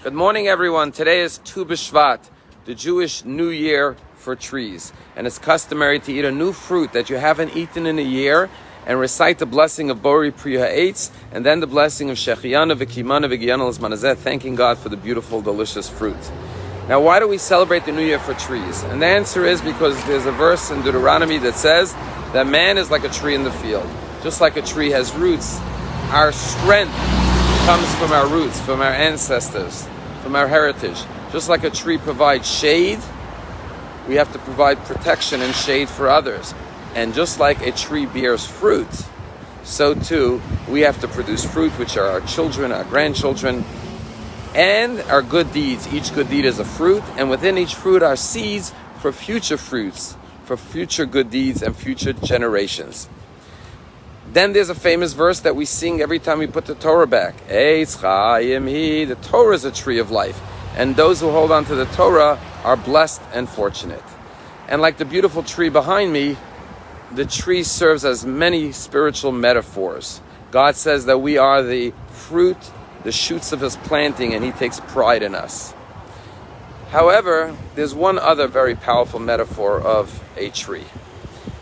Good morning, everyone. Today is Tu B'Shvat, the Jewish New Year for trees. And it's customary to eat a new fruit that you haven't eaten in a year and recite the blessing of Bori Pri Ha'etz and then the blessing of Shechianu V'Kimanu V'Giyanu L'Zmanazeh, thanking God for the beautiful, delicious fruit. Now, why do we celebrate the New Year for trees? And the answer is because there's a verse in Deuteronomy that says that man is like a tree in the field. Just like a tree has roots, our strength comes from our roots, from our ancestors, from our heritage. Just like a tree provides shade, we have to provide protection and shade for others. And just like a tree bears fruit, so too we have to produce fruit, which are our children, our grandchildren, and our good deeds. Each good deed is a fruit, and within each fruit are seeds for future fruits, for future good deeds and future generations. Then there's a famous verse that we sing every time we put the Torah back. Eitz Chaim Hi. The Torah is a tree of life. And those who hold on to the Torah are blessed and fortunate. And like the beautiful tree behind me, the tree serves as many spiritual metaphors. God says that we are the fruit, the shoots of His planting, and He takes pride in us. However, there's one other very powerful metaphor of a tree.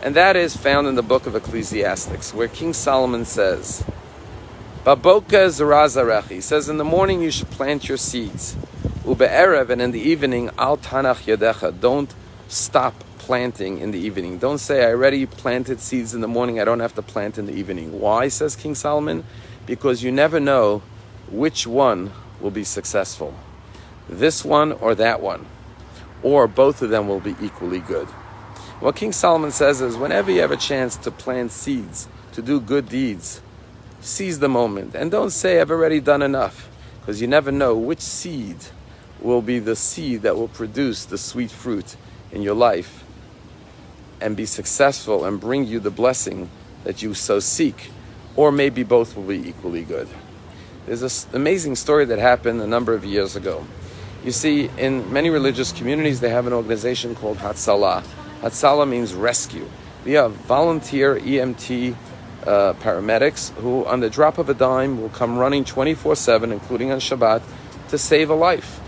And that is found in the book of Ecclesiastes, where King Solomon says, Baboka zerazarechi, he says, in the morning you should plant your seeds. Ube'erev, and in the evening, al tanach yadecha, don't stop planting in the evening. Don't say, I already planted seeds in the morning, I don't have to plant in the evening. Why, says King Solomon? Because you never know which one will be successful. This one or that one. Or both of them will be equally good. What King Solomon says is, whenever you have a chance to plant seeds, to do good deeds, seize the moment. And don't say, I've already done enough. Because you never know which seed will be the seed that will produce the sweet fruit in your life and be successful and bring you the blessing that you so seek. Or maybe both will be equally good. There's an amazing story that happened a number of years ago. You see, in many religious communities, they have an organization called Hatzalah. Hatzalah means rescue. We have volunteer EMT paramedics who, on the drop of a dime, will come running 24/7, including on Shabbat, to save a life.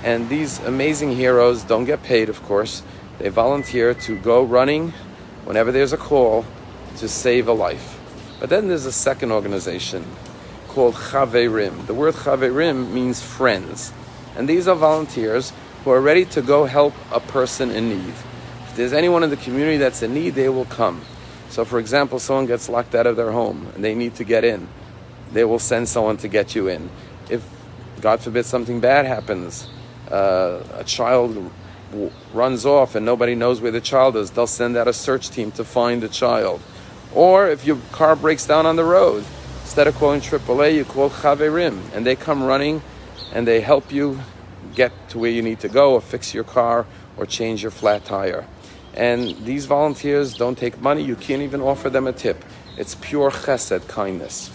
And these amazing heroes don't get paid, of course. They volunteer to go running whenever there's a call to save a life. But then there's a second organization called Chaverim. The word Chaverim means friends. And these are volunteers who are ready to go help a person in need. If there's anyone in the community that's in need, they will come. So, for example, someone gets locked out of their home and they need to get in. They will send someone to get you in. If, God forbid, something bad happens, a child runs off and nobody knows where the child is, they'll send out a search team to find the child. Or if your car breaks down on the road, instead of calling AAA, you call Chaverim, and they come running and they help you get to where you need to go, or fix your car, or change your flat tire. And these volunteers don't take money. You can't even offer them a tip. It's pure chesed, kindness.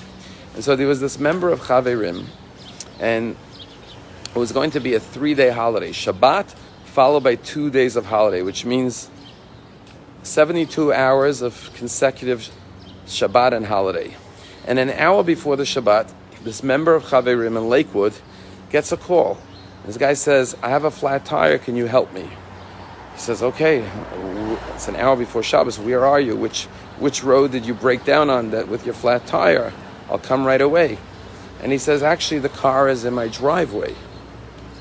And so there was this member of Chaverim, and it was going to be a 3-day holiday. Shabbat followed by 2 days of holiday, which means 72 hours of consecutive Shabbat and holiday. And an hour before the Shabbat, this member of Chaverim in Lakewood gets a call. This guy says, I have a flat tire, can you help me? He says, okay, it's an hour before Shabbos, where are you? Which road did you break down on that with your flat tire? I'll come right away. And he says, actually, the car is in my driveway.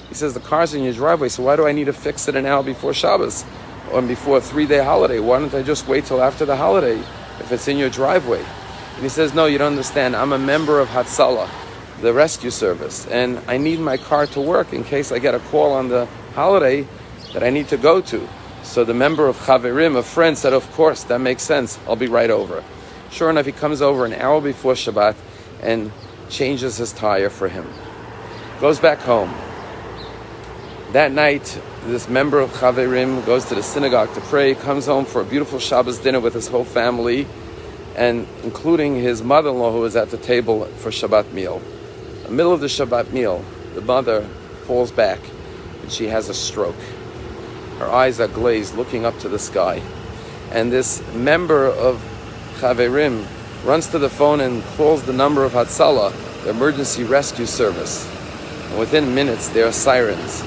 He says, the car's in your driveway, so why do I need to fix it an hour before Shabbos or before a 3-day holiday? Why don't I just wait till after the holiday if it's in your driveway? And he says, no, you don't understand. I'm a member of Hatzalah, the rescue service, and I need my car to work in case I get a call on the holiday that I need to go to. So the member of Chaverim, a friend, said, of course, that makes sense. I'll be right over. Sure enough, he comes over an hour before Shabbat and changes his tire for him. Goes back home. That night, this member of Chaverim goes to the synagogue to pray, comes home for a beautiful Shabbos dinner with his whole family, and including his mother-in-law who was at the table for Shabbat meal. In the middle of the Shabbat meal, the mother falls back and she has a stroke. Her eyes are glazed, looking up to the sky. And this member of Chaverim runs to the phone and calls the number of Hatzalah, the emergency rescue service. And within minutes, there are sirens.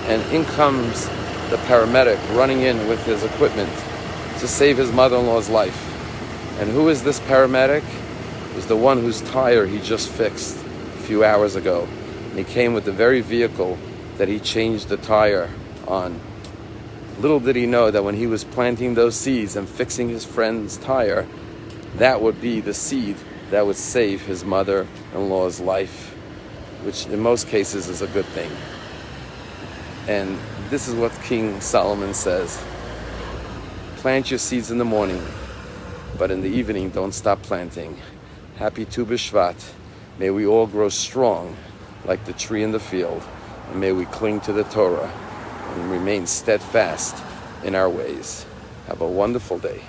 And in comes the paramedic running in with his equipment to save his mother-in-law's life. And who is this paramedic? It was the one whose tire he just fixed a few hours ago. And he came with the very vehicle that he changed the tire on. Little did he know that when he was planting those seeds and fixing his friend's tire, that would be the seed that would save his mother-in-law's life, which in most cases is a good thing. And this is what King Solomon says: plant your seeds in the morning, but in the evening don't stop planting. Happy Tu B'Shvat. May we all grow strong like the tree in the field, and may we cling to the Torah and remain steadfast in our ways. Have a wonderful day.